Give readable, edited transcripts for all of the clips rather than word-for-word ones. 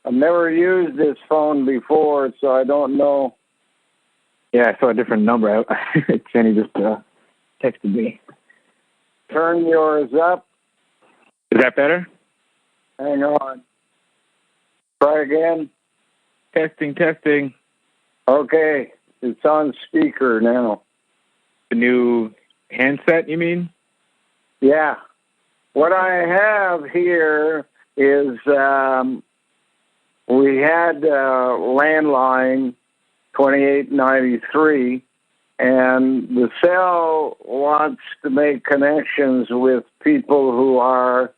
I've never used this phone before, so I don't know. Yeah, I saw a different number. Jenny just texted me. Turn yours up. Is that better? Hang on. Try again. Testing. Okay, it's on speaker now. The new handset, you mean? Yeah. What I have here is we had landline 2893, and the cell wants to make connections with people who are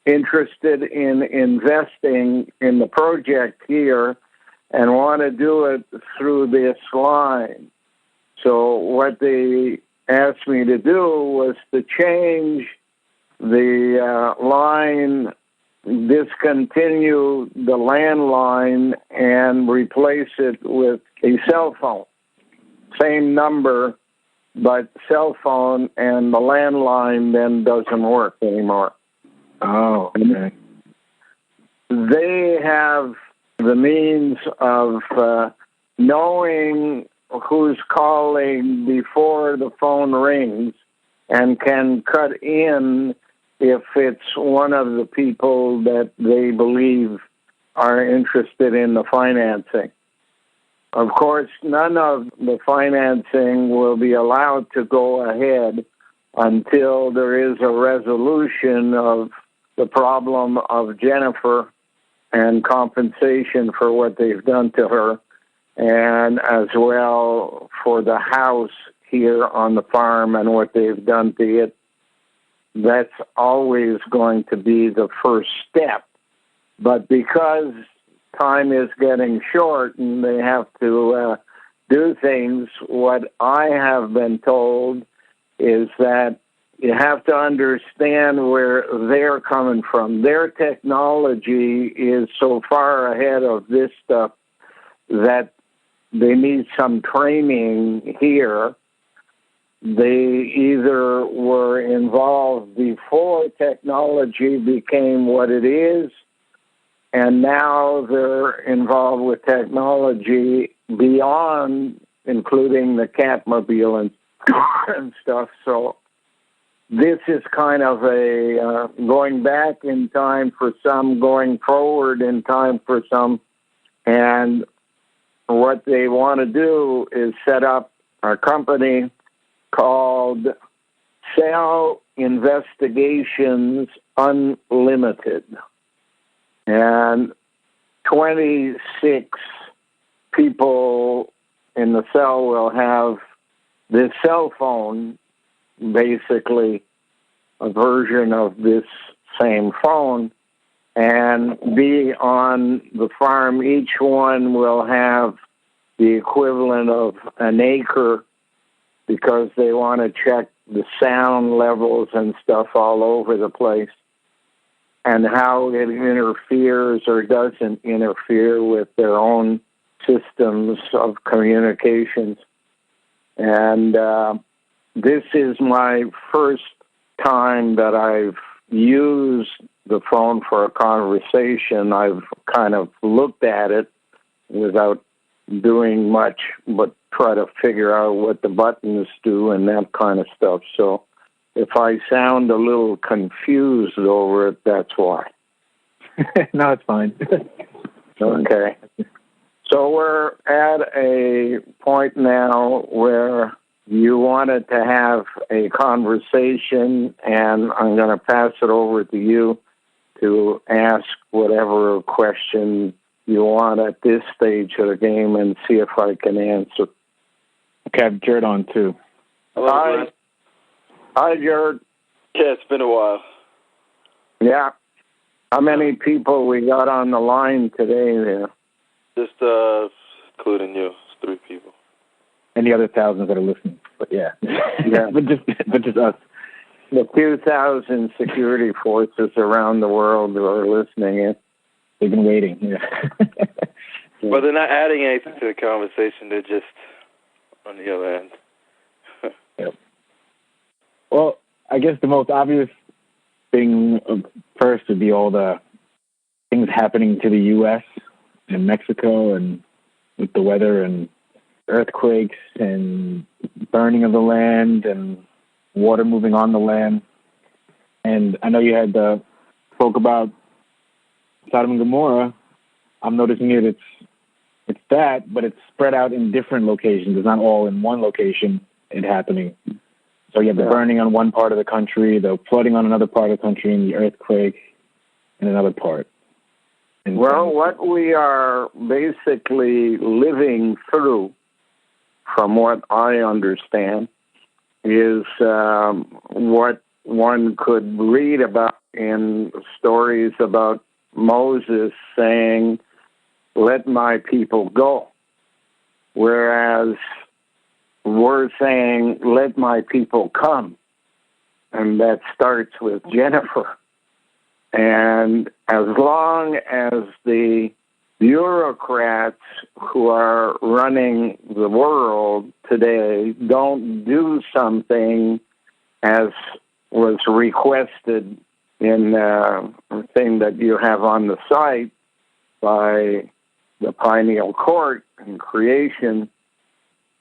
interested in investing in the project here and want to do it through this line. So what they asked me to do was to change the line, discontinue the landline, and replace it with a cell phone. Same number, but cell phone, and the landline then doesn't work anymore. Oh, okay. They have the means of knowing who's calling before the phone rings and can cut in if it's one of the people that they believe are interested in the financing. Of course, none of the financing will be allowed to go ahead until there is a resolution of the problem of Jennifer and compensation for what they've done to her, and as well for the house here on the farm and what they've done to it. That's always going to be the first step. But because time is getting short and they have to do things, what I have been told is that you have to understand where they're coming from. Their technology is so far ahead of this stuff that they need some training here. They either were involved before technology became what it is, and now they're involved with technology beyond, including the Catmobile and stuff. So this is kind of a going back in time for some, going forward in time for some, and what they want to do is set up a company called Cell Investigations Unlimited. And 26 people in the cell will have this cell phone, basically a version of this same phone, and be on the farm. Each one will have the equivalent of an acre, because they want to check the sound levels and stuff all over the place and how it interferes or doesn't interfere with their own systems of communications. And this is my first time that I've used the phone for a conversation. I've kind of looked at it without doing much, but try to figure out what the buttons do and that kind of stuff. So if I sound a little confused over it, that's why. No, it's fine. Okay. So we're at a point now where you wanted to have a conversation, and I'm going to pass it over to you to ask whatever question you want at this stage of the game and see if I can answer. Okay, I have Jared on too. Hello, Hi, Jared. Yeah, it's been a while. Yeah. How many people we got on the line today there? Just including you, it's 3 people. And the other thousands that are listening. But yeah. Yeah. but just us. The few thousand security forces around the world who are listening in. They've been waiting, yeah. But they're not adding anything to the conversation. They're just on the other end. Yep. Well, I guess the most obvious thing first would be all the things happening to the U.S. in Mexico, and with the weather and earthquakes and burning of the land and water moving on the land. And I know you had spoke about Sodom and Gomorrah. I'm noticing it's that, but it's spread out in different locations. It's not all in one location it happening. So you have the burning on one part of the country, the flooding on another part of the country, and the earthquake in another part. And well, what we are basically living through, from what I understand, is what one could read about in stories about Moses saying, "Let my people go," whereas we're saying, "Let my people come," and that starts with Jennifer. And as long as the bureaucrats who are running the world today don't do something as was requested in a thing that you have on the site by the pineal court in creation,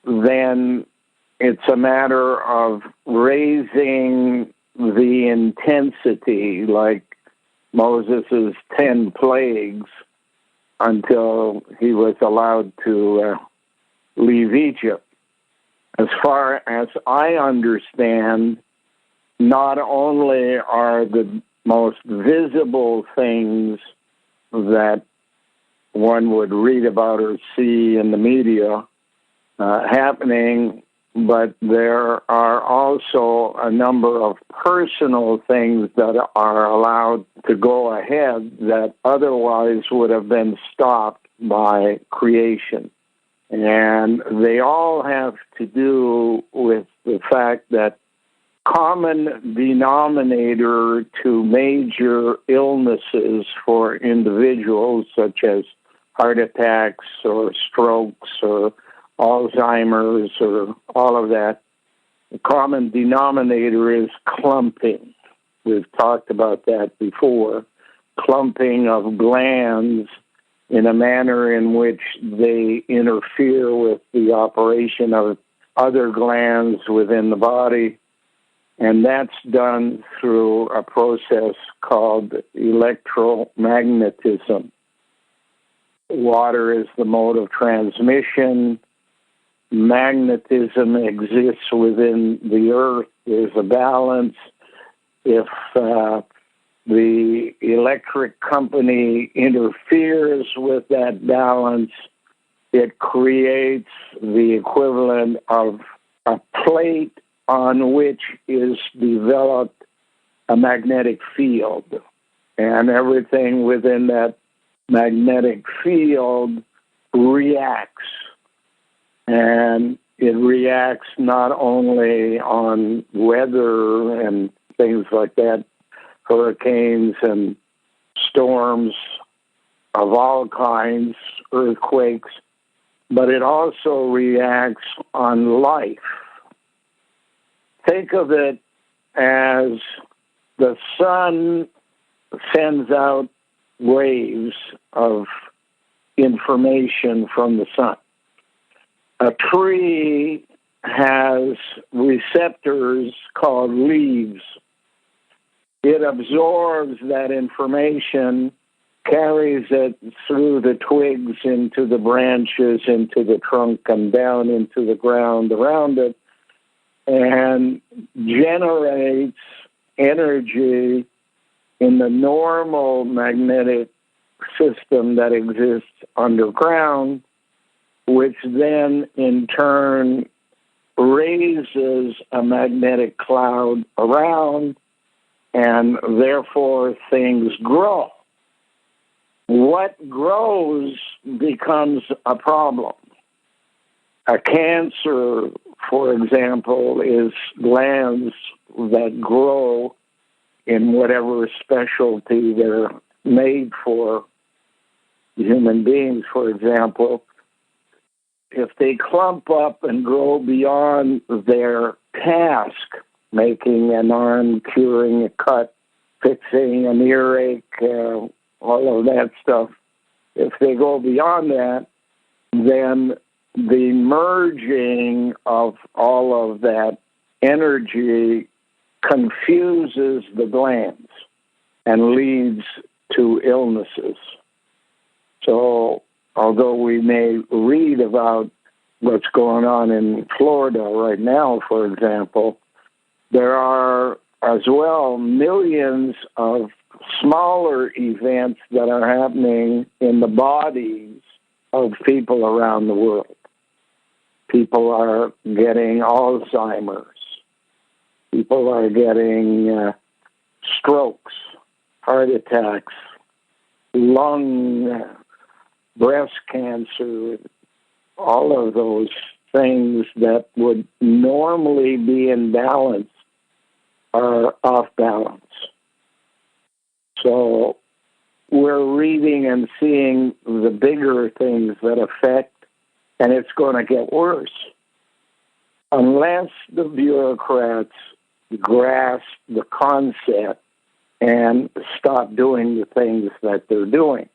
then it's a matter of raising the intensity, like Moses' 10 plagues, until he was allowed to leave Egypt. As far as I understand, not only are the most visible things that one would read about or see in the media happening, but there are also a number of personal things that are allowed to go ahead that otherwise would have been stopped by creation. And they all have to do with the fact that common denominator to major illnesses for individuals, such as heart attacks or strokes or Alzheimer's or all of that, the common denominator is clumping. We've talked about that before. Clumping of glands in a manner in which they interfere with the operation of other glands within the body. And that's done through a process called electromagnetism. Water is the mode of transmission. Magnetism exists within the earth. There's a balance. If the electric company interferes with that balance, it creates the equivalent of a plate on which is developed a magnetic field. And everything within that magnetic field reacts. And it reacts not only on weather and things like that, hurricanes and storms of all kinds, earthquakes, but it also reacts on life. Think of it as the sun sends out waves of information from the sun. A tree has receptors called leaves. It absorbs that information, carries it through the twigs into the branches, into the trunk, and down into the ground around it, and generates energy in the normal magnetic system that exists underground, which then in turn raises a magnetic cloud around, and therefore things grow. What grows becomes a problem. A cancer, for example, is glands that grow in whatever specialty they're made for. Human beings, for example, if they clump up and grow beyond their task, making an arm, curing a cut, fixing an earache, all of that stuff, if they go beyond that, then the merging of all of that energy confuses the glands and leads to illnesses. So, although we may read about what's going on in Florida right now, for example, there are as well millions of smaller events that are happening in the bodies of people around the world. People are getting Alzheimer's. People are getting strokes, heart attacks, lung, breast cancer, all of those things that would normally be in balance are off balance. So we're reading and seeing the bigger things that affect, and it's going to get worse. Unless the bureaucrats grasp the concept and stop doing the things that they're doing.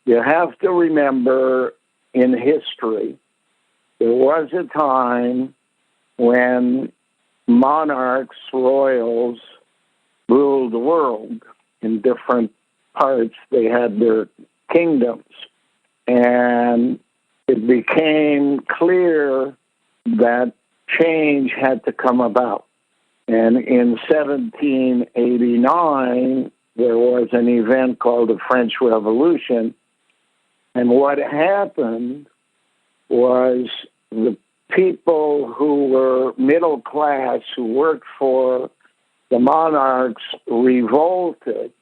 You have to remember in history, there was a time when monarchs, royals, ruled the world in different parts. They had their kingdoms. And it became clear that change had to come about. And in 1789, there was an event called the French Revolution. And what happened was the people who were middle class, who worked for the monarchs, revolted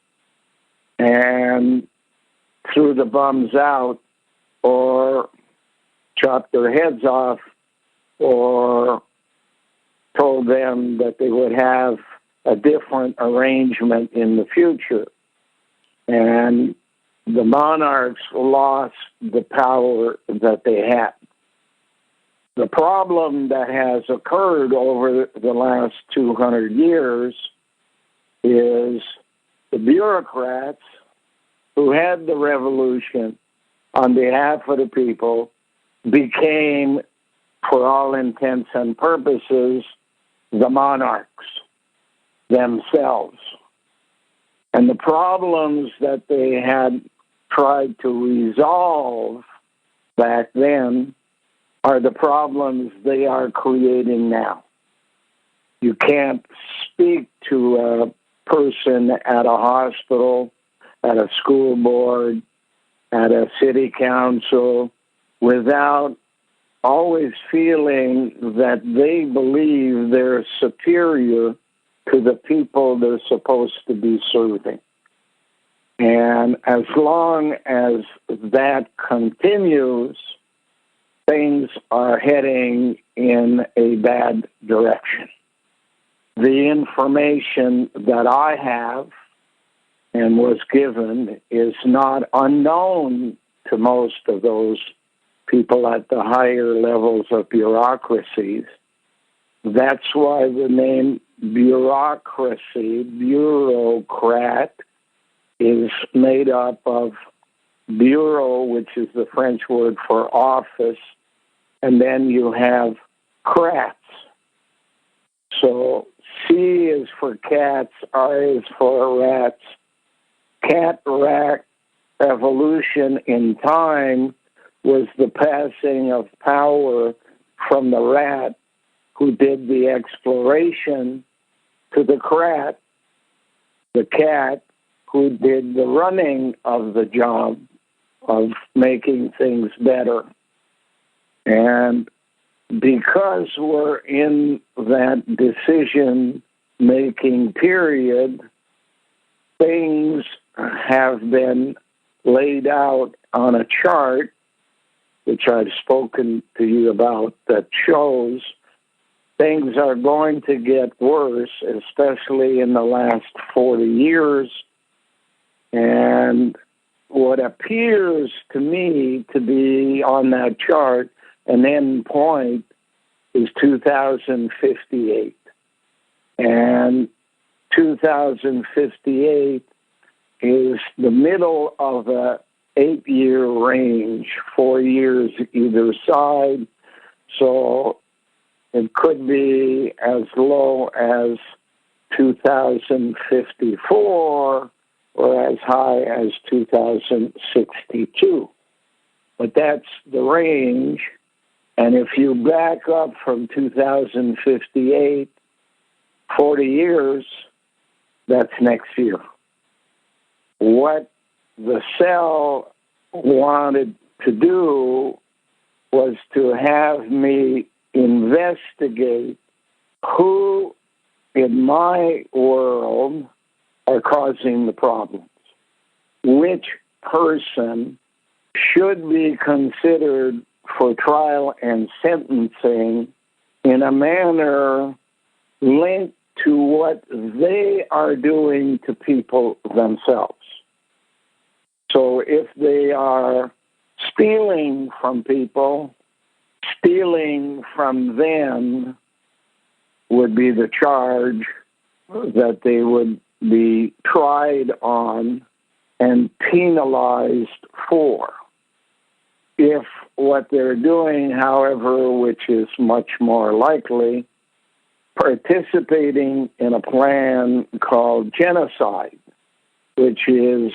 and threw the bums out or chopped their heads off or told them that they would have a different arrangement in the future. And the monarchs lost the power that they had. The problem that has occurred over the last 200 years is the bureaucrats who had the revolution on behalf of the people became, for all intents and purposes, the monarchs themselves. And the problems that they had tried to resolve back then are the problems they are creating now. You can't speak to a person at a hospital, at a school board, at a city council, without always feeling that they believe they're superior to the people they're supposed to be serving. And as long as that continues, things are heading in a bad direction. The information that I have and was given is not unknown to most of those people at the higher levels of bureaucracies. That's why the name bureaucracy, bureaucrat, is made up of bureau, which is the French word for office, and then you have crats. So C is for cats, R is for rats. Cat-rat evolution in time was the passing of power from the rat who did the exploration to the cat who did the running of the job of making things better. And because we're in that decision-making period, things have been laid out on a chart, which I've spoken to you about, that shows things are going to get worse, especially in the last 40 years. And what appears to me to be on that chart an end point is 2058. And 2058 is the middle of a 8-year range, 4 years either side. So it could be as low as 2054 or as high as 2062. But that's the range. And if you back up from 2058, 40 years, that's next year. What the cell wanted to do was to have me investigate who in my world are causing the problems. Which person should be considered for trial and sentencing in a manner linked to what they are doing to people themselves. So if they are stealing from people, stealing from them would be the charge that they would be tried on and penalized for. If what they're doing, however, which is much more likely, participating in a plan called genocide, which is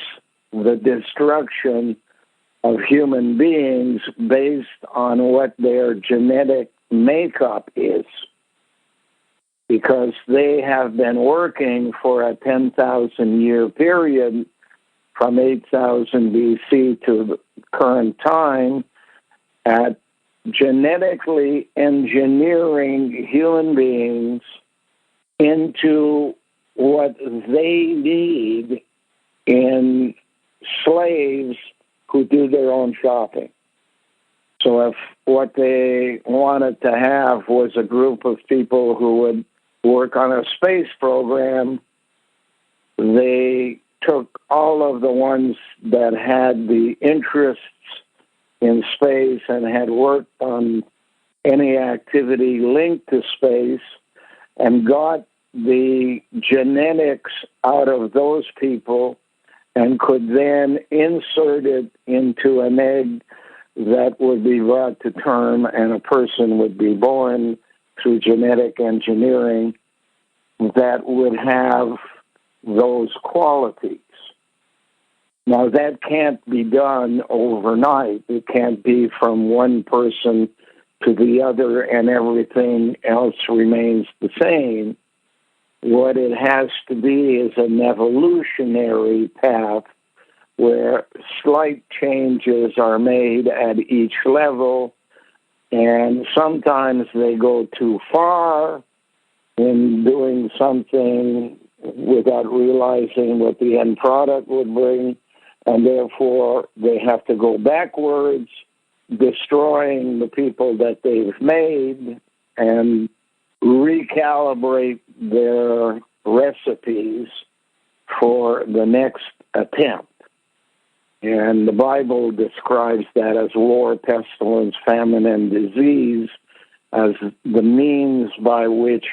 the destruction of human beings based on what their genetic makeup is, because they have been working for a 10,000-year period from 8,000 BC to the current time at genetically engineering human beings into what they need in slaves who do their own shopping. So if what they wanted to have was a group of people who would work on a space program, they took all of the ones that had the interests in space and had worked on any activity linked to space and got the genetics out of those people and could then insert it into an egg that would be brought to term and a person would be born through genetic engineering that would have those qualities. Now, that can't be done overnight. It can't be from one person to the other and everything else remains the same. What it has to be is an evolutionary path where slight changes are made at each level, and sometimes they go too far in doing something without realizing what the end product would bring, and therefore they have to go backwards, destroying the people that they've made and recalibrate their recipes for the next attempt. And the Bible describes that as war, pestilence, famine, and disease as the means by which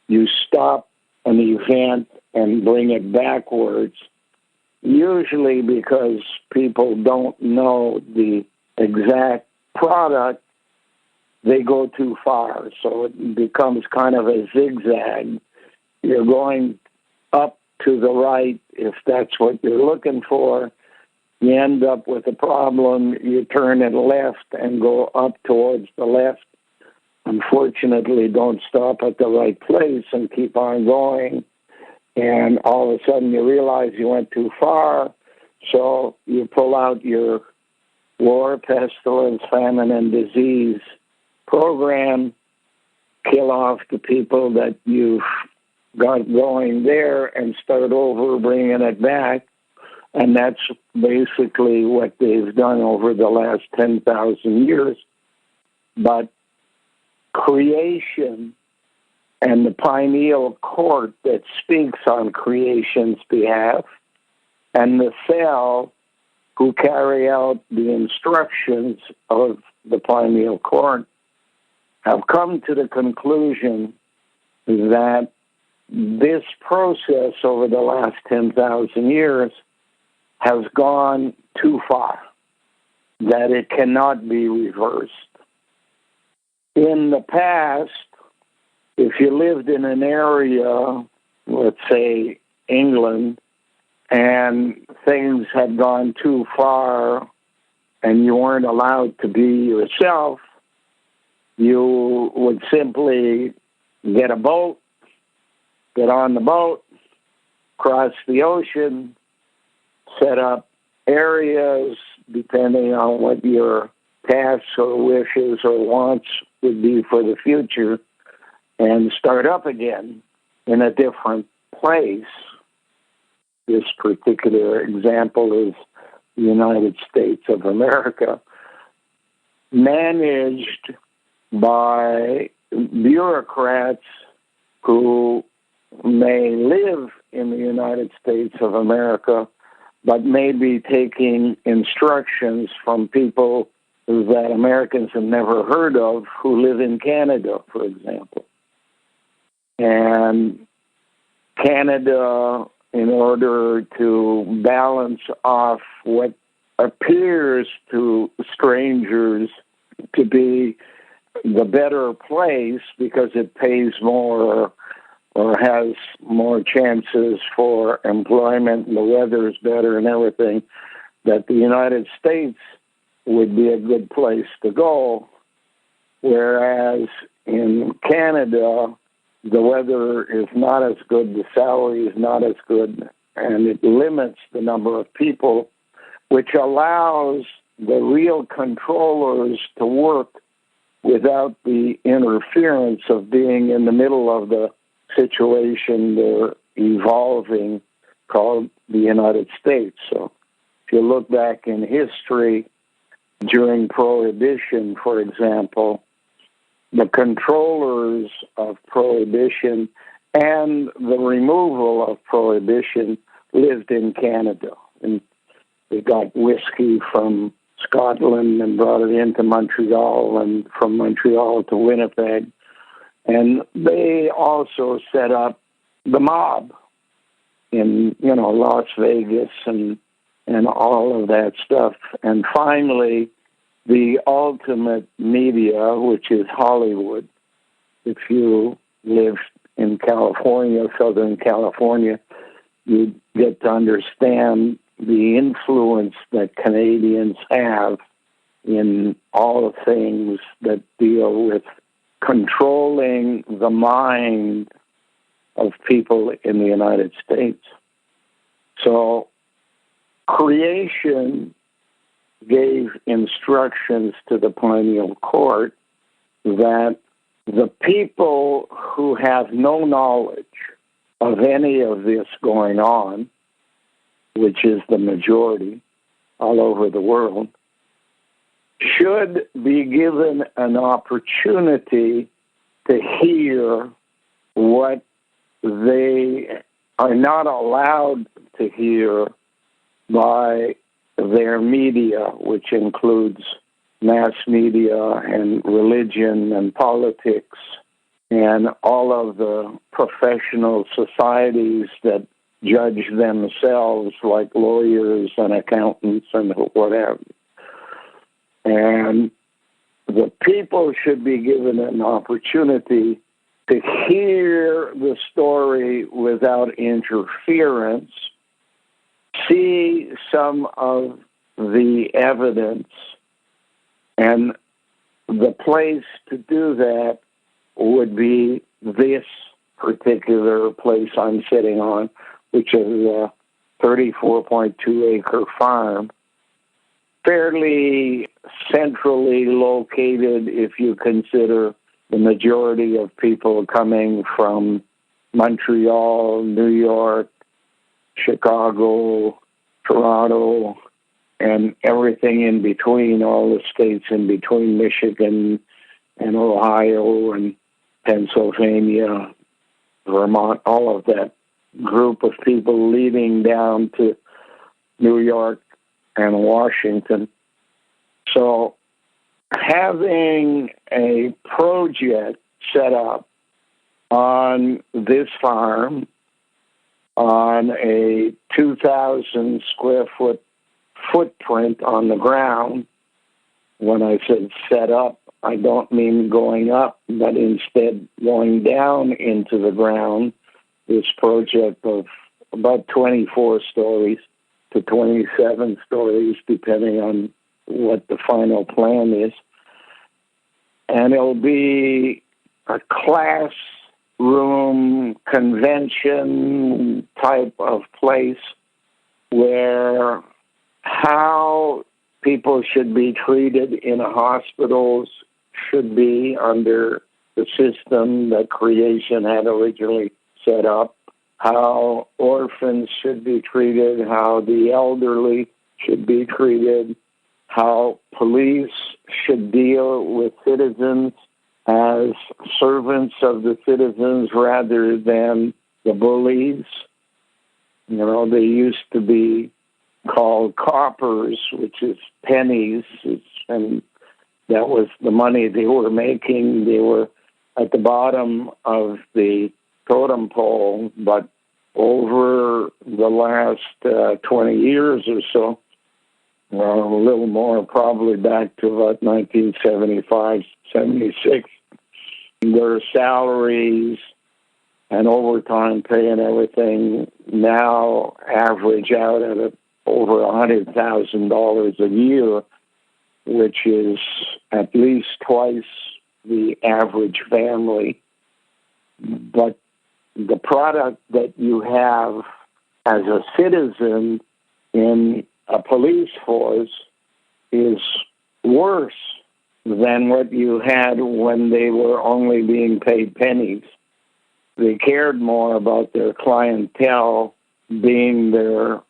you stop an event and bring it backwards, usually because people don't know the exact product. They go too far, so it becomes kind of a zigzag. You're going up to the right if that's what you're looking for. You end up with a problem, you turn it left and go up towards the left. Unfortunately, don't stop at the right place and keep on going. And all of a sudden you realize you went too far, so you pull out your war, pestilence, famine, and disease program, kill off the people that you've got going there and start over bringing it back. And that's basically what they've done over the last 10,000 years. But creation and the pineal court that speaks on creation's behalf and the cell who carry out the instructions of the pineal court have come to the conclusion that this process over the last 10,000 years has gone too far, that it cannot be reversed. In the past, if you lived in an area, let's say England, and things had gone too far and you weren't allowed to be yourself, you would simply get a boat, get on the boat, cross the ocean, set up areas depending on what your tasks or wishes or wants would be for the future, and start up again in a different place. This particular example is the United States of America, managed by bureaucrats who may live in the United States of America, but may be taking instructions from people that Americans have never heard of who live in Canada, for example. And Canada, in order to balance off what appears to strangers to be the better place because it pays more or has more chances for employment and the weather's better and everything, that the United States would be a good place to go, whereas in Canada, the weather is not as good, the salary is not as good, and it limits the number of people, which allows the real controllers to work without the interference of being in the middle of the situation they're evolving, called the United States. So if you look back in history, during Prohibition, for example, the controllers of Prohibition and the removal of Prohibition lived in Canada. And they got whiskey from Scotland and brought it into Montreal, and from Montreal to Winnipeg. And they also set up the mob in, Las Vegas and all of that stuff. And finally, the ultimate media, which is Hollywood. If you live in California, Southern California, you get to understand the influence that Canadians have in all the things that deal with controlling the mind of people in the United States. So creation gave instructions to the Pineal Court that the people who have no knowledge of any of this going on, which is the majority all over the world, should be given an opportunity to hear what they are not allowed to hear by their media, which includes mass media and religion and politics and all of the professional societies that judge themselves, like lawyers and accountants and whatever. And the people should be given an opportunity to hear the story without interference, see some of the evidence, and the place to do that would be this particular place I'm sitting on, which is a 34.2 acre farm, fairly centrally located if you consider the majority of people coming from Montreal, New York, Chicago, Toronto, and everything in between, all the states in between, Michigan and Ohio and Pennsylvania, Vermont, all of that group of people leading down to New York and Washington. So having a project set up on this farm on a 2,000 square foot footprint on the ground. When I said set up, I don't mean going up, but instead going down into the ground. This project of about 24 stories to 27 stories, depending on what the final plan is. And it'll be a classroom convention type of place where how people should be treated in hospitals should be under the system that creation had originally set up, how orphans should be treated, how the elderly should be treated, how police should deal with citizens as servants of the citizens rather than the bullies. You know, they used to be called coppers, which is pennies, and that was the money they were making. They were at the bottom of the totem pole, but over the last 20 years or so, a little more, probably back to about 1975, 76, their salaries and overtime pay and everything now average out at over $100,000 a year, which is at least twice the average family. But the product that you have as a citizen in a police force is worse than what you had when they were only being paid pennies. They cared more about their clientele being their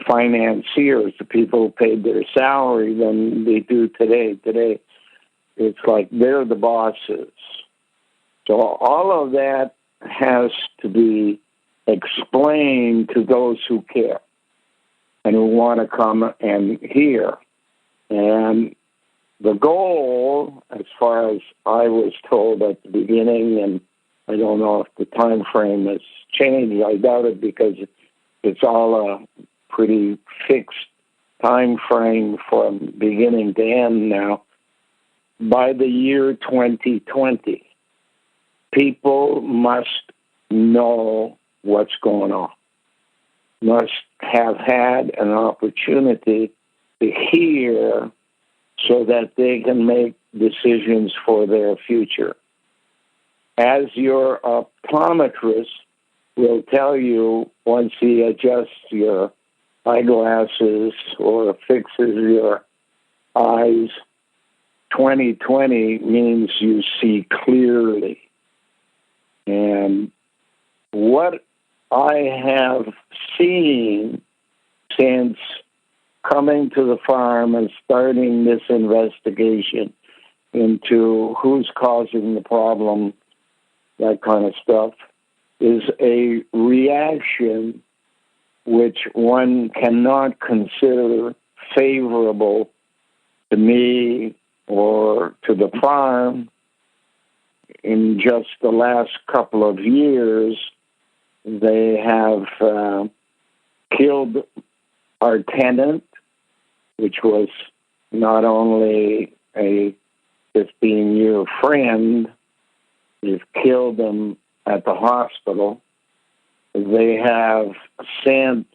financiers, the people who paid their salary, than they do today. Today, it's like they're the bosses. So all of that has to be explained to those who care and who want to come and hear. And the goal, as far as I was told at the beginning, and I don't know if the time frame has changed, I doubt it, because it's all a pretty fixed time frame from beginning to end now. By the year 2020, people must know what's going on, must have had an opportunity to hear so that they can make decisions for their future. As your optometrist will tell you once he adjusts your eyeglasses or fixes your eyes, 2020 means you see clearly. And what I have seen since coming to the farm and starting this investigation into who's causing the problem, that kind of stuff, is a reaction which one cannot consider favorable to me or to the farm. In just the last couple of years, they have killed our tenant, which was not only a 15-year friend. They've killed him at the hospital. They have sent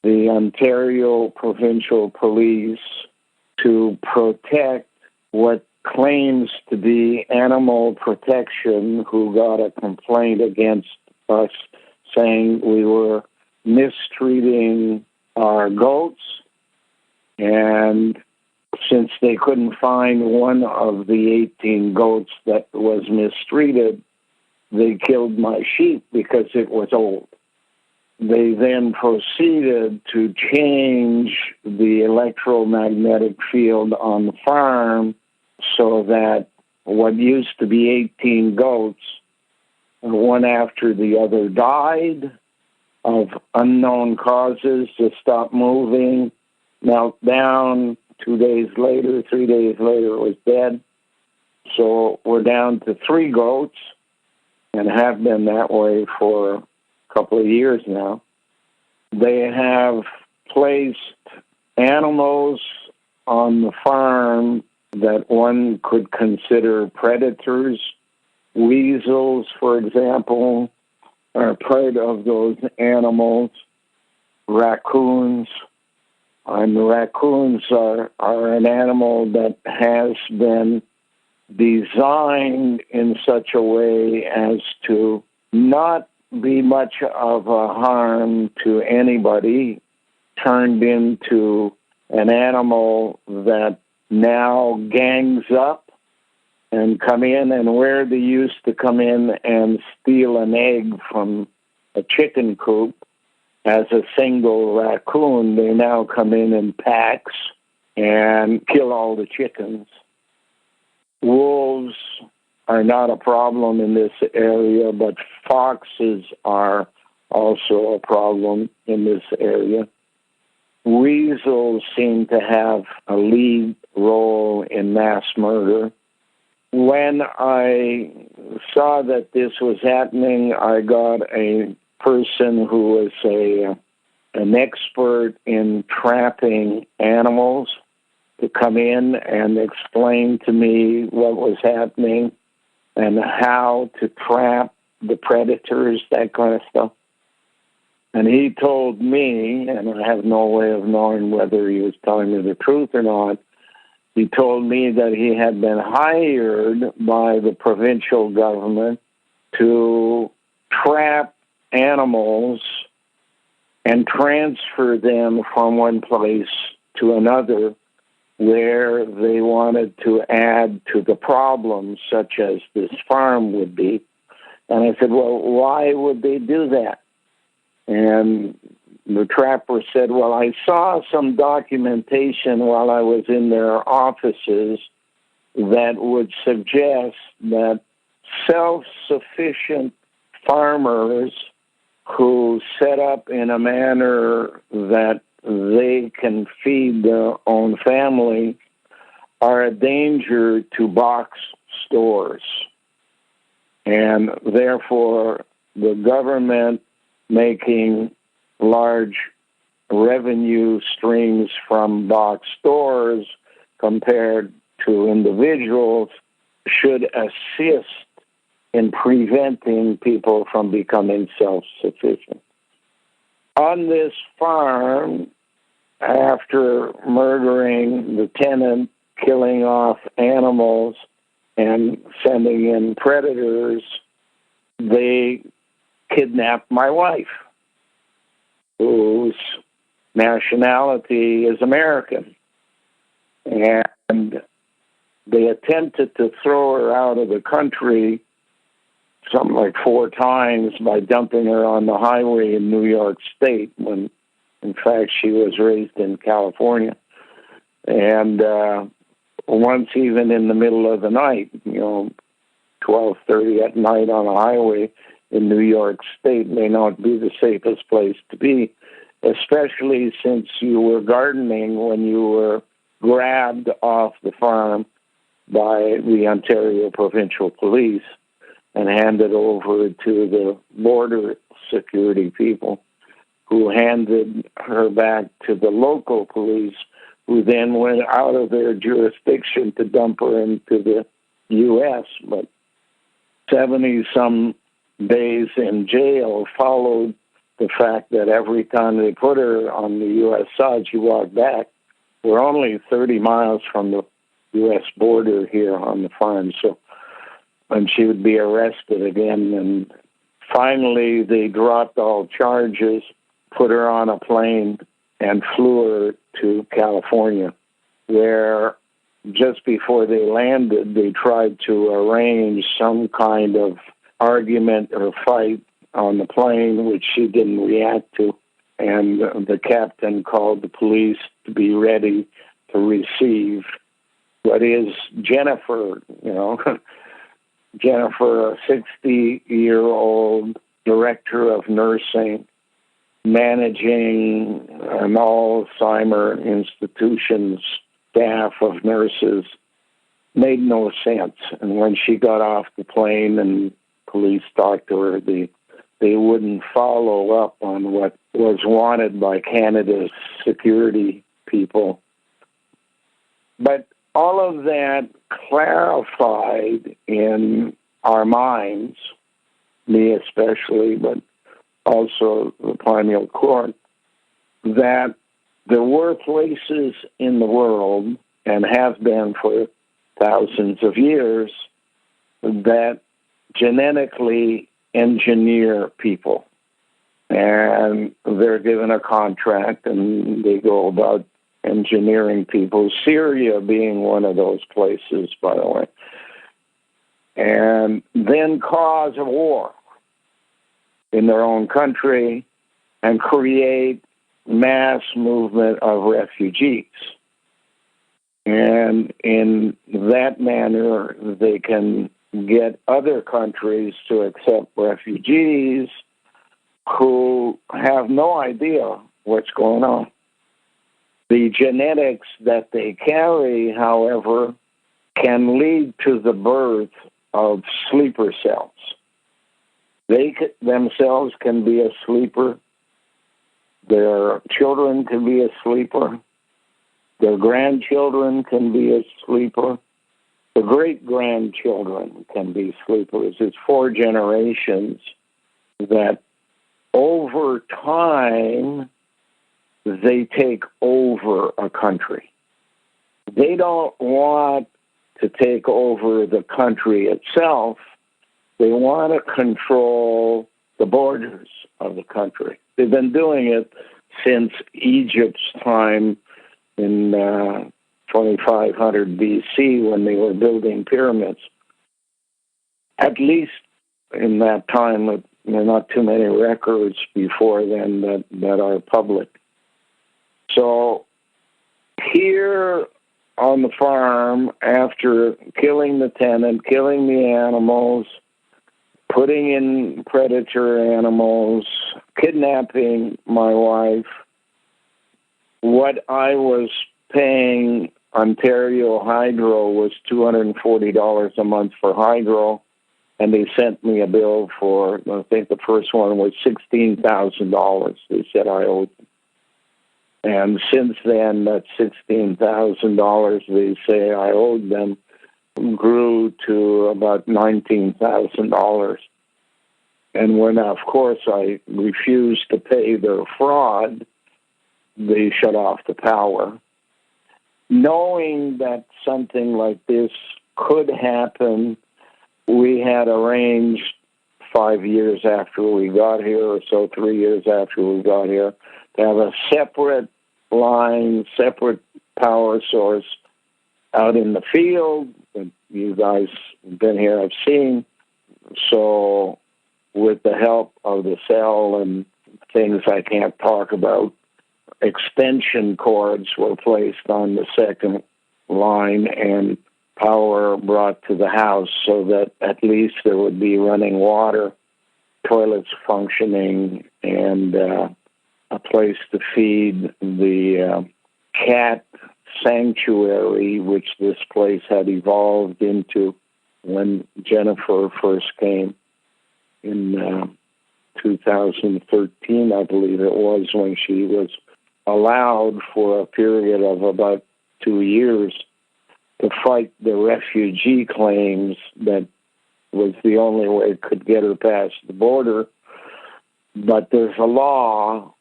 the Ontario Provincial Police to protect what claims to be animal protection, who got a complaint against us saying we were mistreating our goats. And since they couldn't find one of the 18 goats that was mistreated, they killed my sheep because it was old. They then proceeded to change the electromagnetic field on the farm so that what used to be 18 goats, one after the other, died of unknown causes, just stopped moving, knelt down. 2 days later, 3 days later, it was dead. So we're down to 3 goats and have been that way for a couple of years now. They have placed animals on the farm that one could consider predators. Weasels, for example, are part of those animals. Raccoons. And the raccoons are an animal that has been designed in such a way as to not be much of a harm to anybody, turned into an animal that now gangs up and come in, and where they used to come in and steal an egg from a chicken coop as a single raccoon, they now come in packs and kill all the chickens. Wolves are not a problem in this area, but foxes are also a problem in this area. Weasels seem to have a lead role in mass murder. When I saw that this was happening, I got a person who was an expert in trapping animals to come in and explain to me what was happening and how to trap the predators, that kind of stuff. And he told me, and I have no way of knowing whether he was telling me the truth or not, he told me that he had been hired by the provincial government to trap animals and transfer them from one place to another where they wanted to add to the problem, such as this farm would be. And I said, well, why would they do that? And the trapper said, well, I saw some documentation while I was in their offices that would suggest that self-sufficient farmers who set up in a manner that they can feed their own family are a danger to box stores. And therefore, the government making large revenue streams from box stores compared to individuals should assist in preventing people from becoming self-sufficient. On this farm, after murdering the tenant, killing off animals, and sending in predators, they kidnapped my wife, whose nationality is American. And they attempted to throw her out of the country something like 4 times by dumping her on the highway in New York State, when in fact she was raised in California. And once even in the middle of the night, 12:30 at night on a highway in New York State may not be the safest place to be, especially since you were gardening when you were grabbed off the farm by the Ontario Provincial Police and handed over to the border security people, who handed her back to the local police, who then went out of their jurisdiction to dump her into the U.S. But 70-some days in jail followed the fact that every time they put her on the U.S. side, she walked back. We're only 30 miles from the U.S. border here on the farm, so and she would be arrested again. And finally, they dropped all charges, put her on a plane, and flew her to California, where just before they landed, they tried to arrange some kind of argument or fight on the plane, which she didn't react to. And the captain called the police to be ready to receive what is Jennifer, Jennifer, a 60-year-old director of nursing, managing an Alzheimer institution's staff of nurses, made no sense. And when she got off the plane and police talked to her, they wouldn't follow up on what was wanted by Canada's security people. But all of that clarified in our minds, me especially, but also the pineal court, that there were places in the world, and have been for thousands of years, that genetically engineer people. And they're given a contract and they go about engineering people, Syria being one of those places, by the way. And then cause a war in their own country and create mass movement of refugees. And in that manner, they can get other countries to accept refugees who have no idea what's going on. The genetics that they carry, however, can lead to the birth of sleeper cells. They themselves can be a sleeper. Their children can be a sleeper. Their grandchildren can be a sleeper. The great-grandchildren can be sleepers. It's 4 generations that over time they take over a country. They don't want to take over the country itself. They want to control the borders of the country. They've been doing it since Egypt's time in 2500 BC when they were building pyramids. At least in that time, there are not too many records before then that are public. So here on the farm, after killing the tenant, killing the animals, putting in predator animals, kidnapping my wife, what I was paying Ontario Hydro was $240 a month for hydro, and they sent me a bill for, I think the first one was $16,000. They said I owed them. And since then, that $16,000 they say I owed them grew to about $19,000. And when, of course, I refused to pay their fraud, they shut off the power. Knowing that something like this could happen, we had arranged 5 years after we got here, or so 3 years after we got here, to have a separate line, separate power source out in the field that you guys have been here, I've seen. So with the help of the cell and things I can't talk about, extension cords were placed on the second line and power brought to the house so that at least there would be running water, toilets functioning, and a place to feed the cat sanctuary, which this place had evolved into when Jennifer first came in 2013, I believe it was, when she was allowed for a period of about 2 years to fight the refugee claims that was the only way it could get her past the border. But there's a law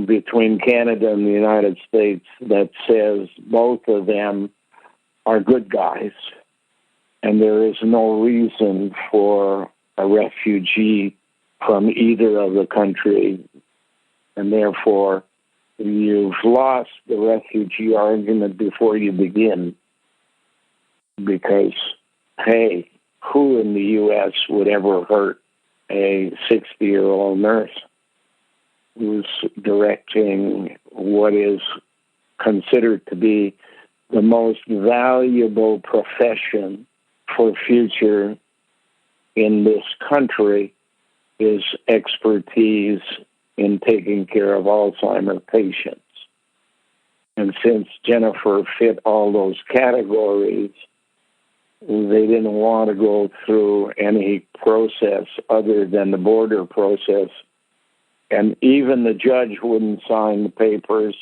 between Canada and the United States that says both of them are good guys, and there is no reason for a refugee from either of the country, and therefore you've lost the refugee argument before you begin, because, hey, who in the U.S. would ever hurt a 60-year-old nurse who's directing what is considered to be the most valuable profession for future in this country is expertise in taking care of Alzheimer's patients. And since Jennifer fit all those categories, they didn't want to go through any process other than the border process. And even the judge wouldn't sign the papers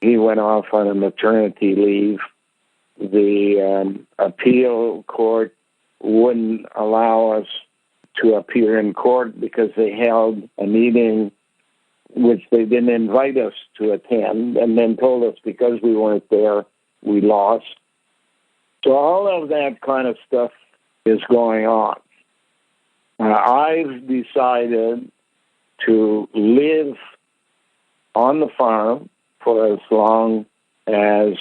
he went off on a maternity leave. The appeal court wouldn't allow us to appear in court because they held a meeting which they didn't invite us to attend, and then told us because we weren't there, we lost. So all of that kind of stuff is going on. I've decided to live on the farm for as long as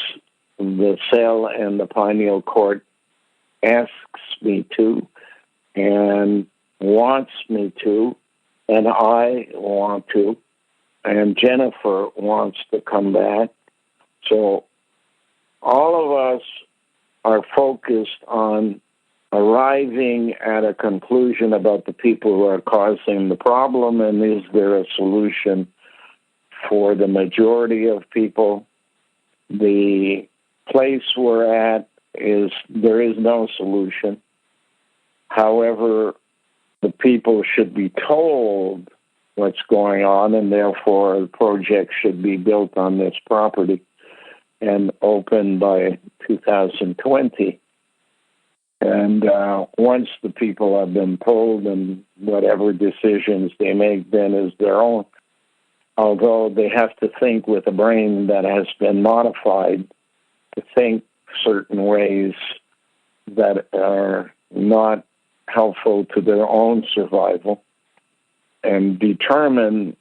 the cell and the pineal court asks me to and wants me to, and I want to, and Jennifer wants to come back. So all of us are focused on arriving at a conclusion about the people who are causing the problem, and is there a solution for the majority of people. The place we're at is there is no solution. However, the people should be told what's going on, and therefore the project should be built on this property and open by 2020. And once the people have been told, and whatever decisions they make then is their own, although they have to think with a brain that has been modified to think certain ways that are not helpful to their own survival, and determine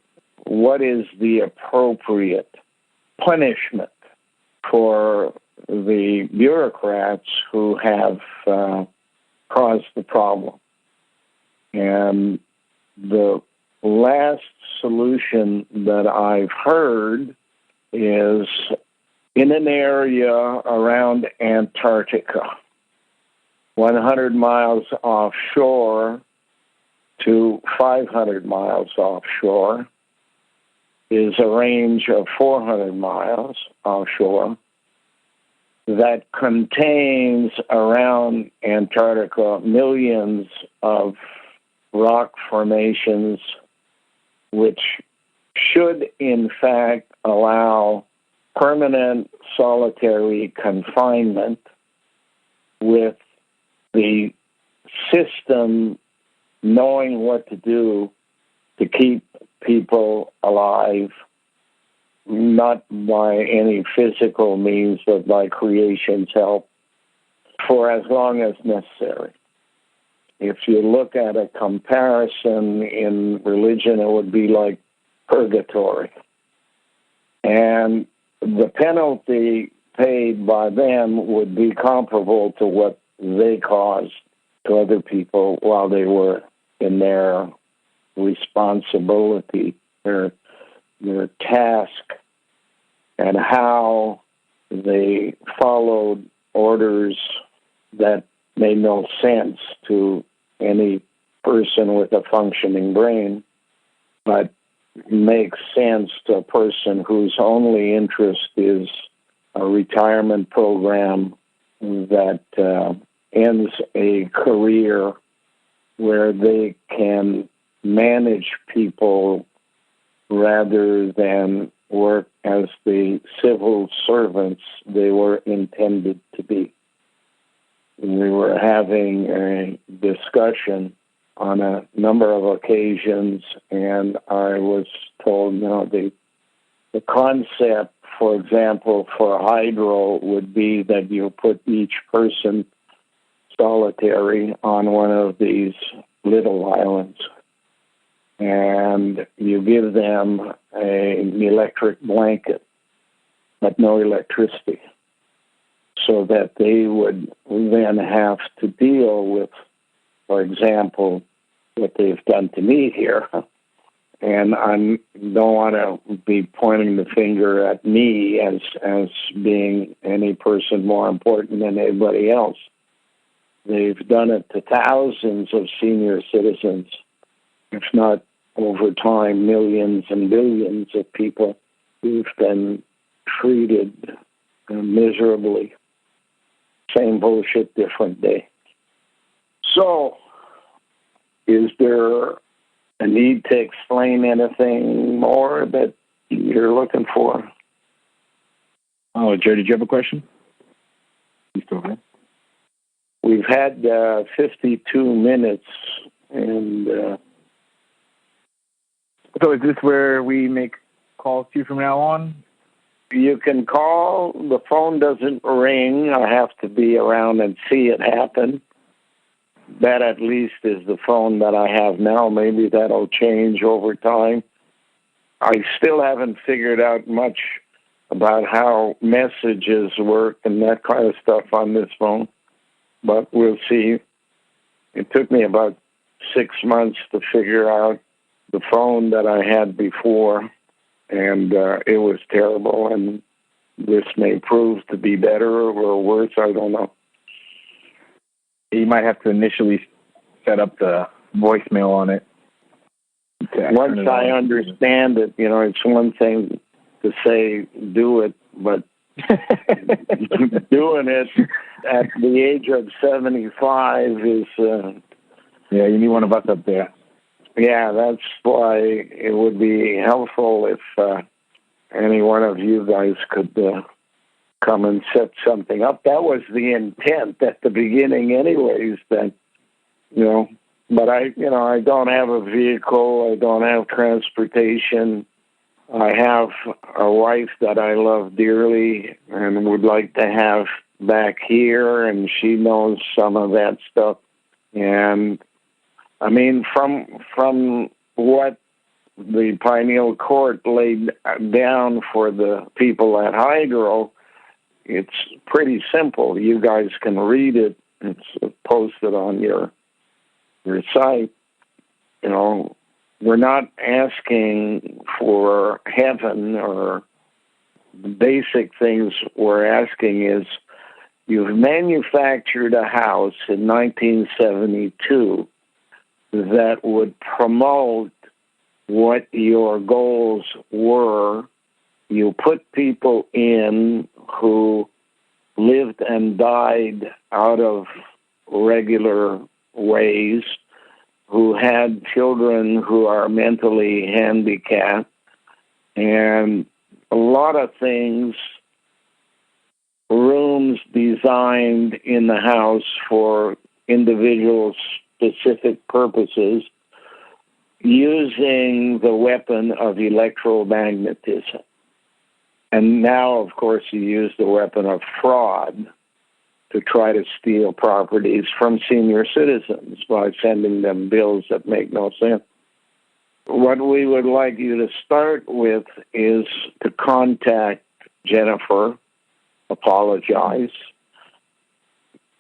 what is the appropriate punishment for the bureaucrats who have caused the problem. And the last solution that I've heard is in an area around Antarctica, 100 miles offshore to 500 miles offshore, is a range of 400 miles offshore that contains around Antarctica millions of rock formations, which should in fact allow permanent solitary confinement with the system knowing what to do to keep people alive, not by any physical means, but by creation's help, for as long as necessary. If you look at a comparison in religion, it would be like purgatory. And the penalty paid by them would be comparable to what they caused to other people while they were in their responsibility, their task, and how they followed orders that made no sense to any person with a functioning brain, but makes sense to a person whose only interest is a retirement program that ends a career where they can manage people rather than work as the civil servants they were intended to be. We were having a discussion on a number of occasions, and I was told, the concept, for example, for hydro would be that you put each person solitary on one of these little islands, and you give them an electric blanket, but no electricity, so that they would then have to deal with, for example, what they've done to me here. And I don't want to be pointing the finger at me as being any person more important than anybody else. They've done it to thousands of senior citizens, if not over time, millions and billions of people who've been treated miserably. Same bullshit, different day. So, is there a need to explain anything more that you're looking for? Oh, Joe, did you have a question? You still there? We've had 52 minutes, and so is this where we make calls to you from now on? you can call. The phone doesn't ring. I have to be around and see it happen. That at least is the phone that I have now. Maybe that'll change over time. I still haven't figured out much about how messages work and that kind of stuff on this phone, but we'll see. It took me about 6 months to figure out the phone that I had before, and it was terrible, and this may prove to be better or worse. I don't know. You might have to initially set up the voicemail on it. Once I understand it, it's one thing to say do it, but doing it at the age of 75 is... yeah, you need one of us up there. Yeah, that's why it would be helpful if any one of you guys could come and set something up. That was the intent at the beginning anyways, that, but I don't have a vehicle. I don't have transportation. I have a wife that I love dearly and would like to have back here, and she knows some of that stuff. And I mean, from what the Pineal Court laid down for the people at Hydro, it's pretty simple. You guys can read it. It's posted on your site. We're not asking for heaven, or the basic things we're asking is, you've manufactured a house in 1972 that would promote what your goals were. You put people in who lived and died out of regular ways, who had children who are mentally handicapped, and a lot of things, rooms designed in the house for individual specific purposes, using the weapon of electromagnetism. And now, of course, you use the weapon of fraud to try to steal properties from senior citizens by sending them bills that make no sense. What we would like you to start with is to contact Jennifer, apologize,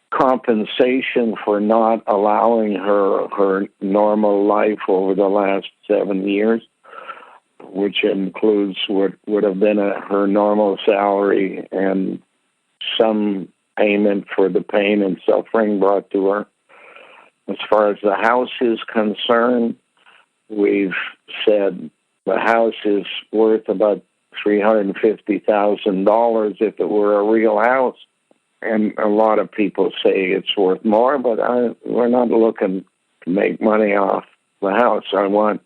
compensation for not allowing her normal life over the last 7 years, which includes what would have been her normal salary and some payment for the pain and suffering brought to her. As far as the house is concerned, we've said the house is worth about $350,000 if it were a real house. And a lot of people say it's worth more, but we're not looking to make money off the house. I want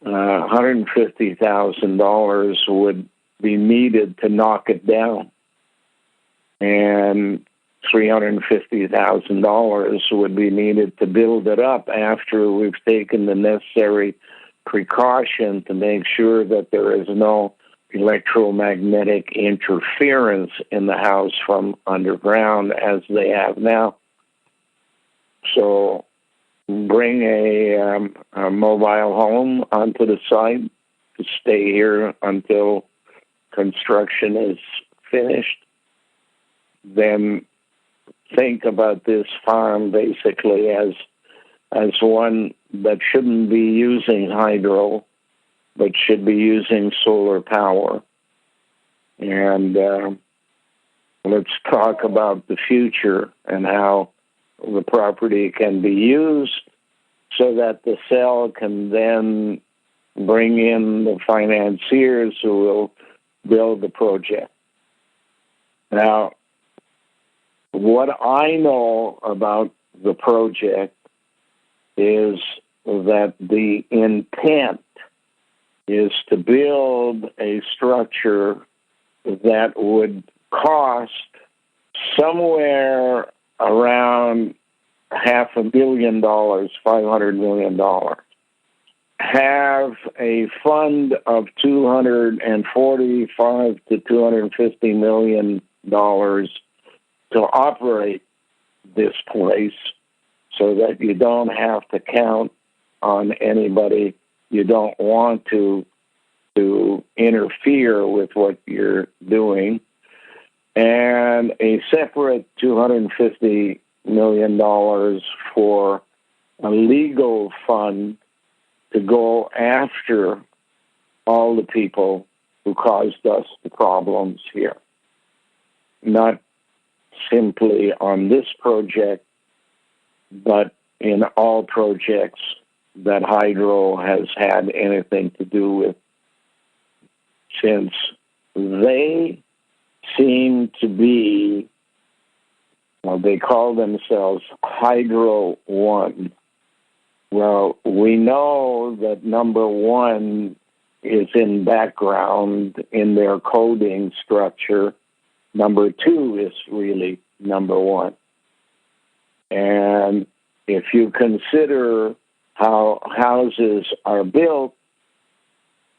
$150,000 would be needed to knock it down, and $350,000 would be needed to build it up after we've taken the necessary precaution to make sure that there is no electromagnetic interference in the house from underground as they have now. So bring a mobile home onto the site to stay here until construction is finished. Then think about this farm basically as one that shouldn't be using hydro, but should be using solar power. And let's talk about the future and how the property can be used so that the cell can then bring in the financiers who will build the project. Now, what I know about the project is that the intent is to build a structure that would cost somewhere around $500 million, $500 million. Have a fund of $245 to $250 million to operate this place, so that you don't have to count on anybody you don't want to interfere with what you're doing, and a separate $250 million for a legal fund to go after all the people who caused us the problems here. Not simply on this project, but in all projects that Hydro has had anything to do with, since they seem to be, well, they call themselves Hydro One. Well, we know that number one is in background in their coding structure. Number two is really number one. And if you consider how houses are built,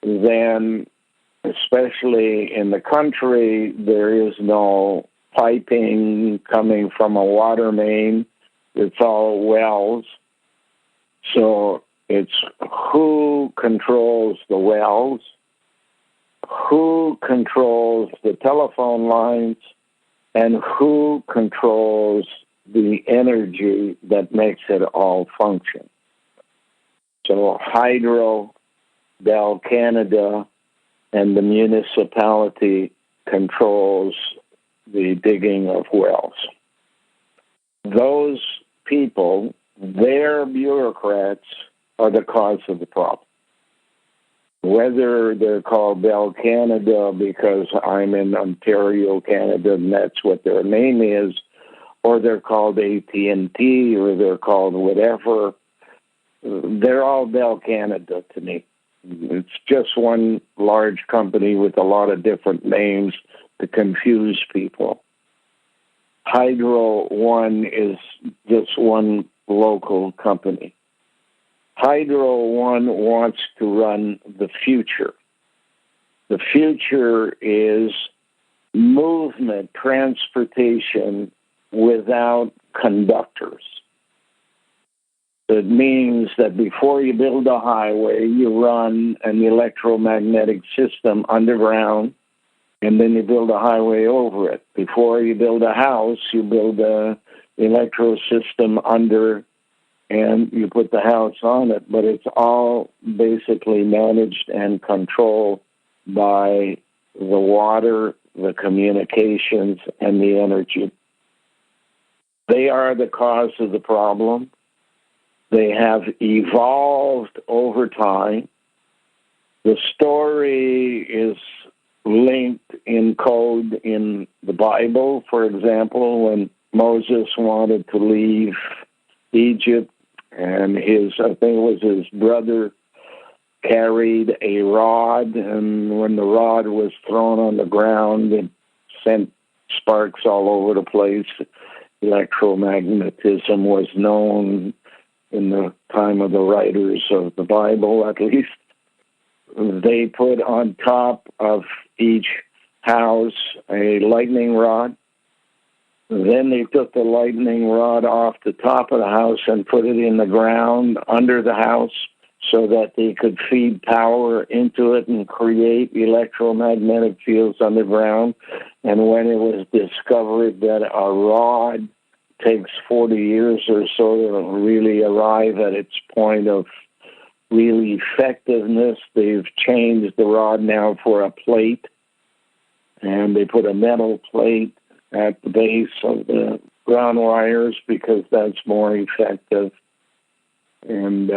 then especially in the country, there is no piping coming from a water main. It's all wells. So it's who controls the wells, who controls the telephone lines, and who controls the energy that makes it all function. So Hydro, Bell Canada, and the municipality controls the digging of wells. Those people, their bureaucrats, are the cause of the problem. Whether they're called Bell Canada because I'm in Ontario, Canada, and that's what their name is, or they're called AT&T, or they're called whatever, they're all Bell Canada to me. It's just one large company with a lot of different names to confuse people. Hydro One is just one local company. Hydro One wants to run the future. The future is movement, transportation without conductors. It means that before you build a highway, you run an electromagnetic system underground, and then you build a highway over it. Before you build a house, you build an electro system under, and you put the house on it. But it's all basically managed and controlled by the water, the communications, and the energy. They are the cause of the problem. They have evolved over time. The story is linked in code in the Bible. For example, when Moses wanted to leave Egypt, and I think it was his brother, carried a rod, and when the rod was thrown on the ground, it sent sparks all over the place. Electromagnetism was known in the time of the writers of the Bible, at least. They put on top of each house a lightning rod. Then they took the lightning rod off the top of the house and put it in the ground under the house so that they could feed power into it and create electromagnetic fields underground. And when it was discovered that a rod takes 40 years or so to really arrive at its point of real effectiveness, they've changed the rod now for a plate, and they put a metal plate at the base of the ground wires because that's more effective. And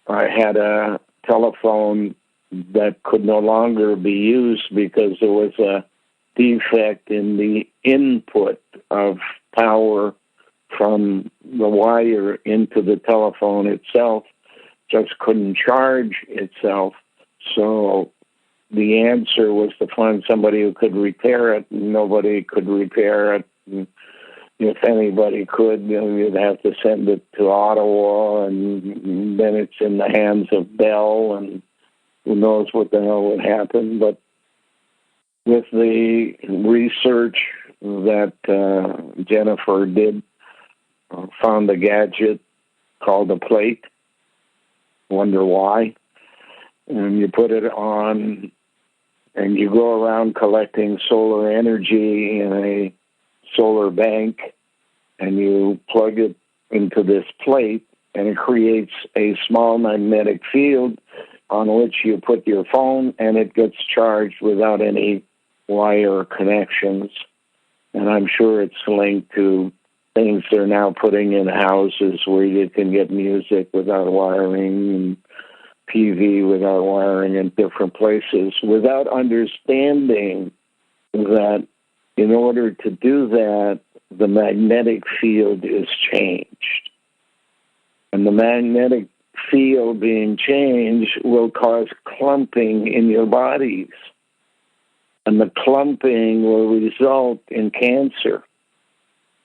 I had a telephone that could no longer be used because there was a defect in the input of power from the wire into the telephone itself. Just couldn't charge itself. So the answer was to find somebody who could repair it. Nobody could repair it. And if anybody could, you'd have to send it to Ottawa, and then it's in the hands of Bell, and who knows what the hell would happen. But with the research that Jennifer did, found a gadget called a plate. Wonder why. And you put it on, and you go around collecting solar energy in a solar bank, and you plug it into this plate, and it creates a small magnetic field on which you put your phone, and it gets charged without any wire connections. And I'm sure it's linked to things they're now putting in houses where you can get music without wiring and TV without wiring in different places, without understanding that in order to do that, the magnetic field is changed. And the magnetic field being changed will cause clumping in your bodies. And the clumping will result in cancer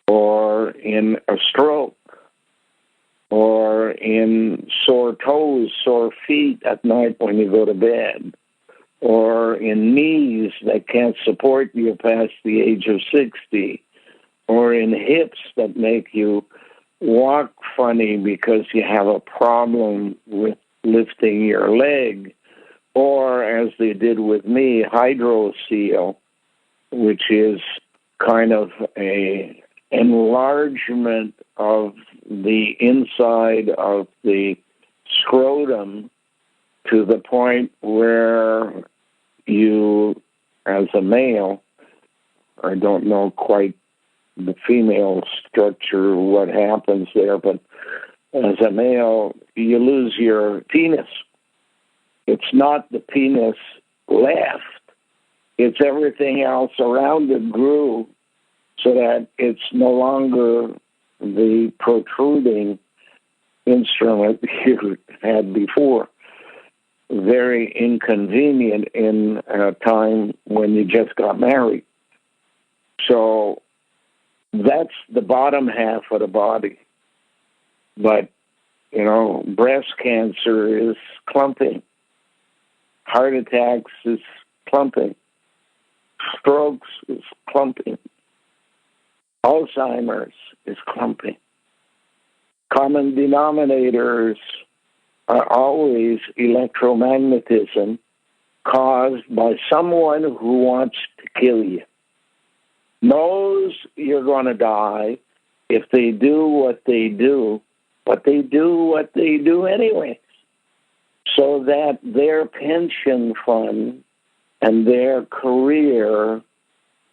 or in a stroke or in sore toes, sore feet at night when you go to bed, or in knees that can't support you past the age of 60, or in hips that make you walk funny because you have a problem with lifting your leg, or, as they did with me, hydrocele, which is kind of a enlargement of the inside of the scrotum to the point where you, as a male, I don't know quite the female structure, what happens there, but as a male, you lose your penis. It's not the penis left. It's everything else around it grew so that it's no longer the protruding instrument you had before. Very inconvenient in a time when you just got married. So that's the bottom half of the body. But, breast cancer is clumping. Heart attacks is clumping. Strokes is clumping. Alzheimer's is clumping. Common denominators are always electromagnetism caused by someone who wants to kill you. Knows you're going to die if they do what they do, but they do what they do anyway, so that their pension fund and their career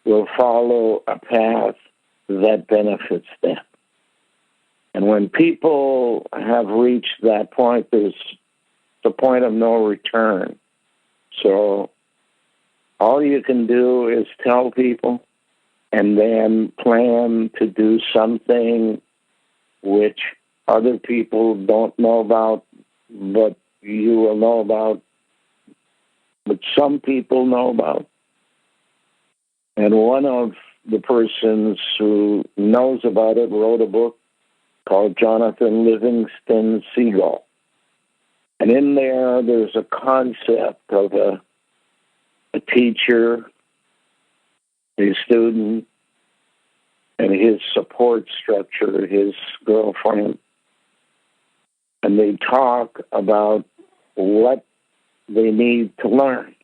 will follow a path that benefits them. And when people have reached that point, there's the point of no return. So all you can do is tell people and then plan to do something which other people don't know about, but you will know about, but some people know about. And one of the persons who knows about it wrote a book called Jonathan Livingston Seagull. And in there's a concept of a teacher, a student, and his support structure, his girlfriend. And they talk about what they need to learn.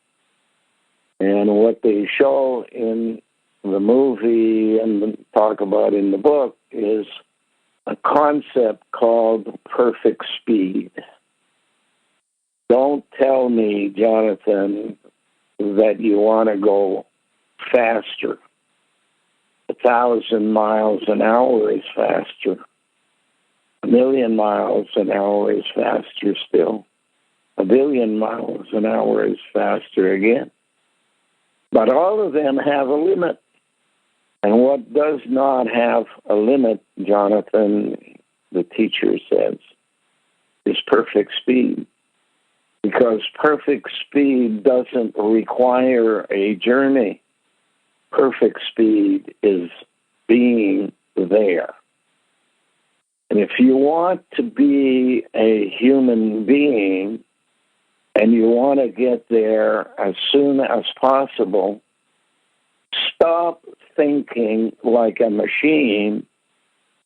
And what they show in the movie and talk about in the book is a concept called perfect speed. Don't tell me, Jonathan, that you want to go faster. 1,000 miles an hour is faster. 1,000,000 miles an hour is faster still. 1,000,000,000 miles an hour is faster again. But all of them have a limit. And what does not have a limit, Jonathan, the teacher says, is perfect speed. Because perfect speed doesn't require a journey. Perfect speed is being there. And if you want to be a human being and you want to get there as soon as possible, stop thinking like a machine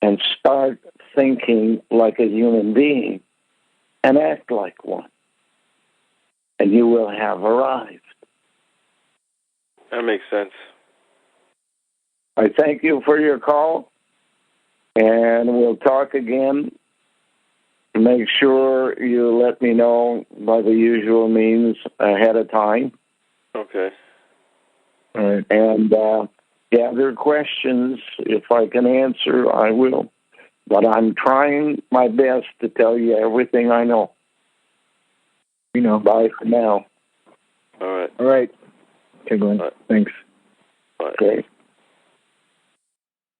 and start thinking like a human being and act like one. And you will have arrived. That makes sense. I thank you for your call, and we'll talk again. Make sure you let me know by the usual means ahead of time. Okay. All right. And gather questions. If I can answer, I will. But I'm trying my best to tell you everything I know. You know. Bye for now. All right. All right. Okay, Glenn. All right. Thanks. Bye. Okay.